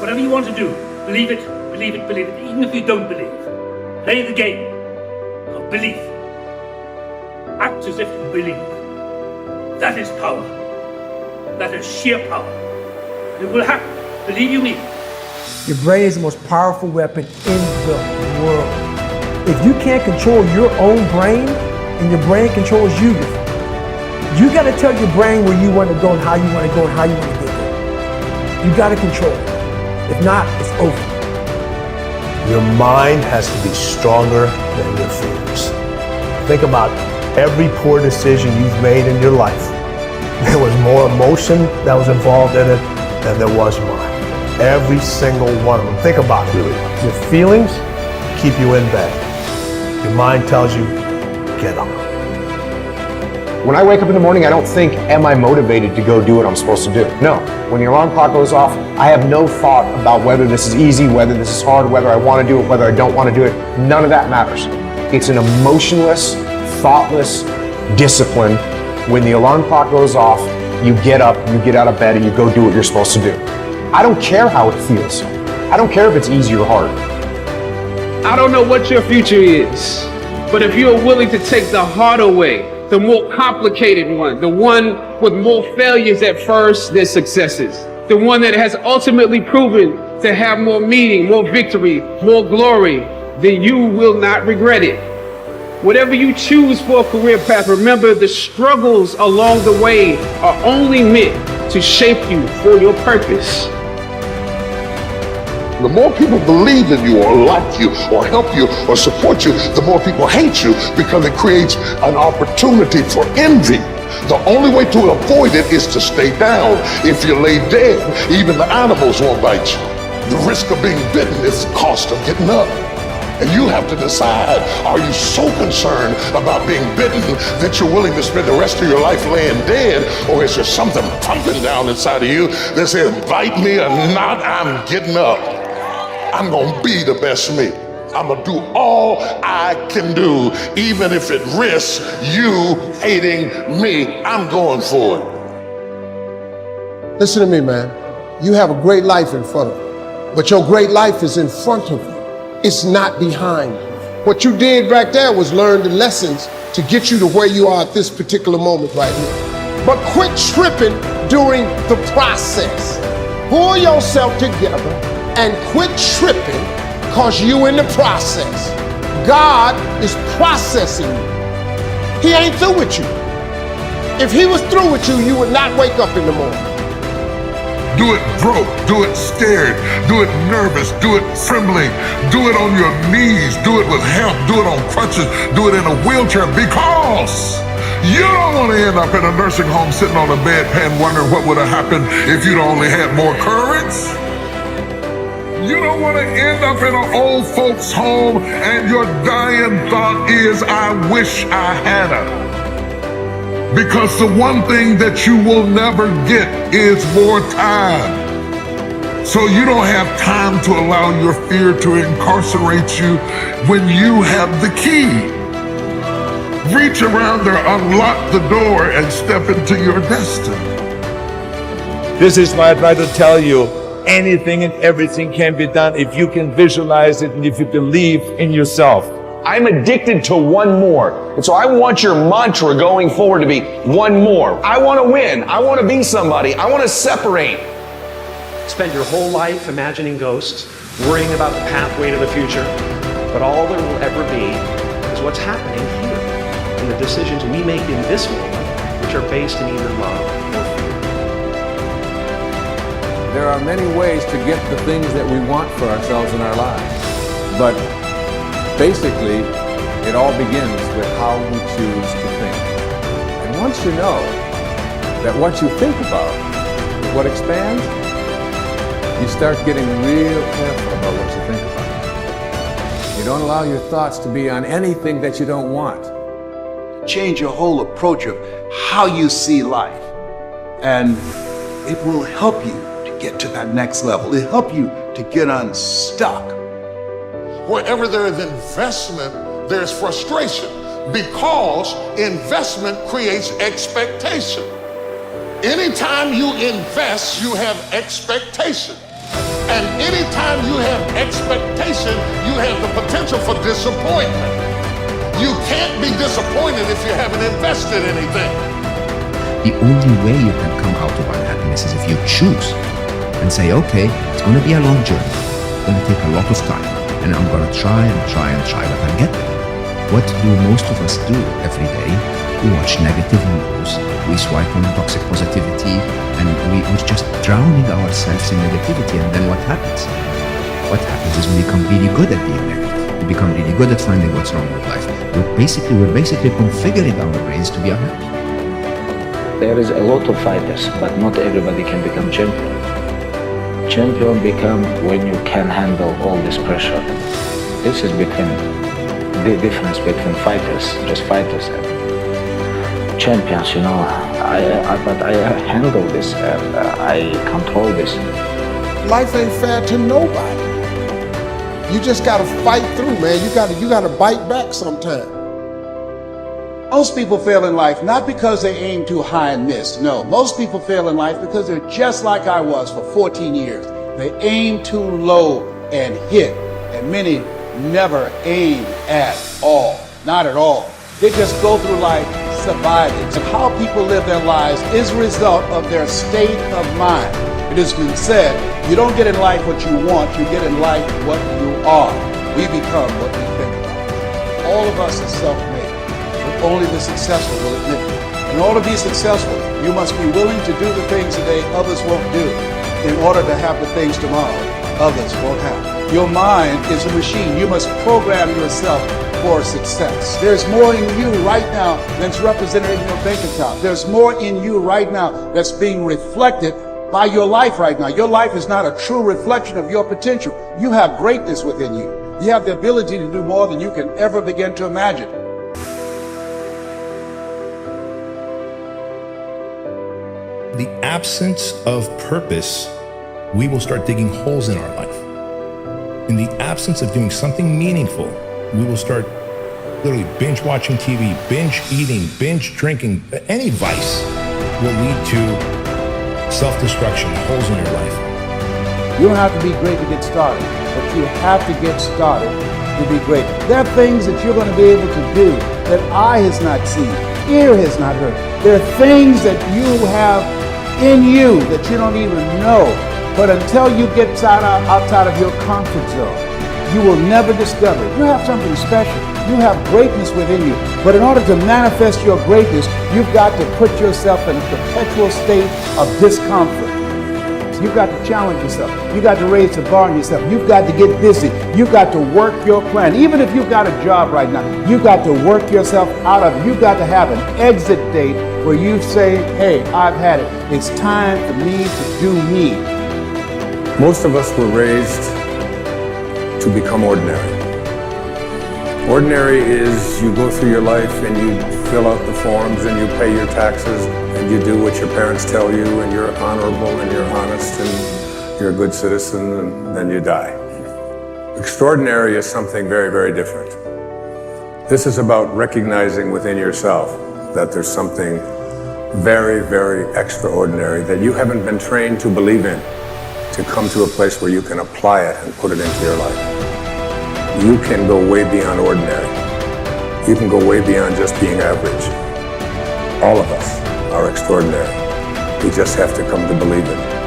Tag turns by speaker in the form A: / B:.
A: Whatever you want to do, believe it, believe it, believe it, even if you don't believe. Play the game of belief. Act as if you believe. That is power. That is sheer power. It will happen, believe you me.
B: Your brain is the most powerful weapon in the world. If you can't control your own brain and your brain controls you, you got to tell your brain where you want to go and how you want to go and how you want to get there. You got to control it. If not, it's over.
C: Your mind has to be stronger than your fears. Think about every poor decision you've made in your life. There was more emotion that was involved in it than there was mind. Every single one of them. Think about it. Your feelings keep you in bed. Your mind tells you, get up.
D: When I wake up in the morning, I don't think, am I motivated to go do what I'm supposed to do? No. When your alarm clock goes off, I have no thought about whether this is easy, whether this is hard, whether I want to do it, whether I don't want to do it. None of that matters. It's an emotionless, thoughtless discipline. When the alarm clock goes off, you get up, you get out of bed, and you go do what you're supposed to do. I don't care how it feels. I don't care if it's easy or hard.
E: I don't know what your future is, but if you're willing to take the harder way, the more complicated one, the one with more failures at first than successes, the one that has ultimately proven to have more meaning, more victory, more glory, then you will not regret it. Whatever you choose for a career path, remember the struggles along the way are only meant to shape you for your purpose.
F: The more people believe in you or like you or help you or support you, the more people hate you because it creates an opportunity for envy. The only way to avoid it is to stay down. If you lay dead, even the animals won't bite you. The risk of being bitten is the cost of getting up. And you have to decide, are you so concerned about being bitten that you're willing to spend the rest of your life laying dead? Or is there something pumping down inside of you that says, bite me or not, I'm getting up. I'm gonna be the best me. I'm gonna do all I can do, even if it risks you hating me. I'm going for it.
G: Listen to me, man. You have a great life in front of you, but your great life is in front of you. It's not behind you. What you did back there was learn the lessons to get you to where you are at this particular moment right here. But quit tripping during the process. Pull yourself together and quit tripping because you in the process. God is processing you. He ain't through with you. If he was through with you, you would not wake up in the morning.
F: Do it broke, do it scared, do it nervous, do it trembling, do it on your knees, do it with help, do it on crutches, do it in a wheelchair, because you don't want to end up in a nursing home sitting on a bedpan wondering what would have happened if you'd only had more courage. You don't want to end up in an old folks home and your dying thought is, I wish I had her. Because the one thing that you will never get is more time. So you don't have time to allow your fear to incarcerate you when you have the key. Reach around there, unlock the door, and step into your destiny.
H: This is why I try to tell you, anything and everything can be done if you can visualize it and if you believe in yourself.
D: I'm addicted to one more. And so I want your mantra going forward to be one more. I want to win. I want to be somebody. I want to separate.
I: Spend your whole life imagining ghosts, worrying about the pathway to the future, but all there will ever be is what's happening here, and the decisions we make in this moment, which are based in either love or fear.
J: There are many ways to get the things that we want for ourselves in our lives, but basically, it all begins with how we choose to think. And once you know that what you think about is what expands, you start getting real careful about what you think about. You don't allow your thoughts to be on anything that you don't want.
K: Change your whole approach of how you see life, and it will help you to get to that next level. It'll help you to get unstuck.
F: Wherever there is investment, there's frustration, because investment creates expectation. Anytime you invest, you have expectation.
G: And anytime you have expectation, you have the potential for disappointment. You can't be disappointed if you haven't invested anything.
L: The only way you can come out of unhappiness is if you choose and say, okay, it's going to be a long journey. It's going to take a lot of time. And I'm going to try and try and try, but I'll get there. What do most of us do every day? We watch negative news, we swipe on toxic positivity, and we're just drowning ourselves in negativity. And then what happens? What happens is we become really good at being negative. We become really good at finding what's wrong with life. We're basically configuring our brains to be unhappy.
M: There is a lot of fighters, but not everybody can become champion. Champion become when you can handle all this pressure. This is between the difference between fighters, just fighters, and champions. You know, but I handle this and I control this.
G: Life ain't fair to nobody. You just gotta fight through, man. You gotta bite back sometime.
K: Most people fail in life not because they aim too high and miss. No, most people fail in life because they're just like I was for 14 years. They aim too low and hit, and many never aim at all. Not at all. They just go through life surviving. And how people live their lives is a result of their state of mind. It has been said, you don't get in life what you want, you get in life what you are. We become what we think about. All of us are self-made. Only the successful will admit it. In order to be successful, you must be willing to do the things today others won't do in order to have the things tomorrow others won't have. Your mind is a machine. You must program yourself for success. There's more in you right now than's represented in your bank account. There's more in you right now that's being reflected by your life right now. Your life is not a true reflection of your potential. You have greatness within you. You have the ability to do more than you can ever begin to imagine.
N: The absence of purpose, we will start digging holes in our life. In the absence of doing something meaningful, we will start literally binge watching TV, binge eating, binge drinking. Any vice will lead to self-destruction, holes in your life.
K: You don't have to be great to get started, but you have to get started to be great. There are things that you're going to be able to do that eye has not seen, ear has not heard. There are things that you have in you that you don't even know. But until you get outside of your comfort zone, you will never discover it. You have something special. You have greatness within you. But in order to manifest your greatness, you've got to put yourself in a perpetual state of discomfort. You've got to challenge yourself. You've got to raise the bar on yourself. You've got to get busy. You've got to work your plan. Even if you've got a job right now, you've got to work yourself out of it. You've got to have an exit date where you say, hey, I've had it. It's time for me to do me.
J: Most of us were raised to become ordinary. Ordinary is you go through your life and you fill out the forms and you pay your taxes and you do what your parents tell you and you're honorable and you're honest and you're a good citizen and then you die. Extraordinary is something very, very different. This is about recognizing within yourself that there's something very, very extraordinary that you haven't been trained to believe in, to come to a place where you can apply it and put it into your life. You can go way beyond ordinary. You can go way beyond just being average. All of us are extraordinary. We just have to come to believe it.